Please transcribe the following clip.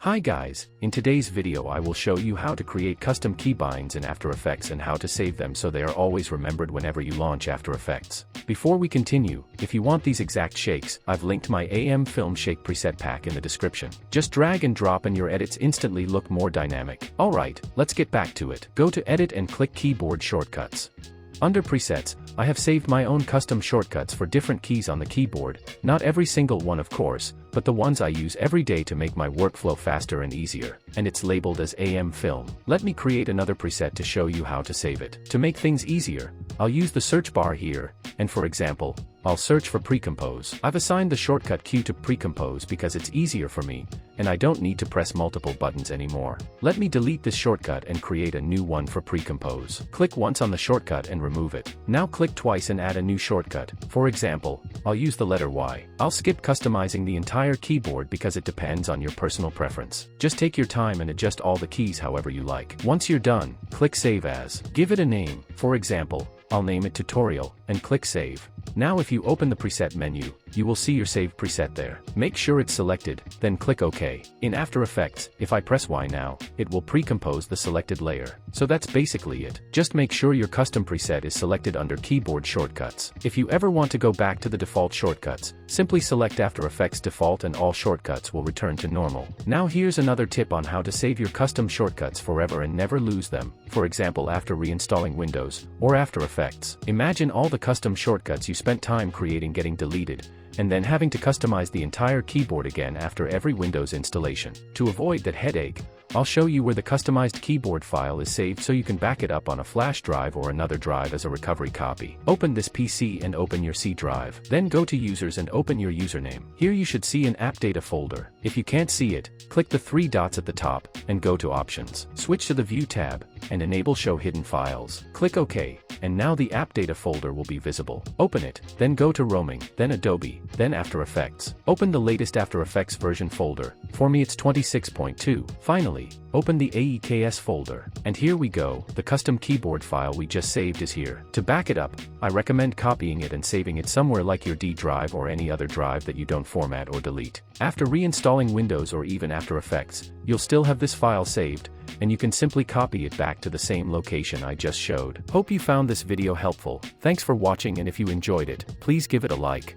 Hi guys, in today's video I will show you how to create custom keybinds in After Effects and how to save them so they are always remembered whenever you launch After Effects. Before we continue, if you want these exact shakes, I've linked my AM Film Shake preset pack in the description. Just drag and drop and your edits instantly look more dynamic. Alright, let's get back to it. Go to Edit and click Keyboard Shortcuts. Under Presets, I have saved my own custom shortcuts for different keys on the keyboard, not every single one of course, but the ones I use every day to make my workflow faster and easier, and it's labeled as AM Film. Let me create another preset to show you how to save it. To make things easier, I'll use the search bar here, and for example, I'll search for Precompose. I've assigned the shortcut Q to Precompose because it's easier for me, and I don't need to press multiple buttons anymore. Let me delete this shortcut and create a new one for Precompose. Click once on the shortcut and remove it. Now click twice and add a new shortcut. For example, I'll use the letter Y. I'll skip customizing the entire keyboard because it depends on your personal preference. Just take your time and adjust all the keys however you like. Once you're done, click Save As. Give it a name. For example, I'll name it Tutorial, and click Save. Now if you open the preset menu, you will see your saved preset there. Make sure it's selected, then click OK. In After Effects, if I press Y now, it will pre-compose the selected layer. So that's basically it. Just make sure your custom preset is selected under Keyboard Shortcuts. If you ever want to go back to the default shortcuts, simply select After Effects Default and all shortcuts will return to normal. Now here's another tip on how to save your custom shortcuts forever and never lose them. For example, after reinstalling Windows, or After Effects. Imagine all the custom shortcuts you spent time creating getting deleted, and then having to customize the entire keyboard again after every Windows installation. To avoid that headache, I'll show you where the customized keyboard file is saved so you can back it up on a flash drive or another drive as a recovery copy. Open this PC and open your C drive. Then go to Users and open your username. Here you should see an App Data folder. If you can't see it, click the three dots at the top, and go to Options. Switch to the View tab, and enable Show Hidden Files. Click OK, and now the App Data folder will be visible. Open it, then go to Roaming, then Adobe, then After Effects. Open the latest After Effects version folder. For me it's 26.2. Finally, open the AEKS folder. And here we go, the custom keyboard file we just saved is here. To back it up, I recommend copying it and saving it somewhere like your D drive or any other drive that you don't format or delete. After reinstalling Windows or even After Effects, you'll still have this file saved, and you can simply copy it back to the same location I just showed. Hope you found this video helpful. Thanks for watching, and if you enjoyed it, please give it a like.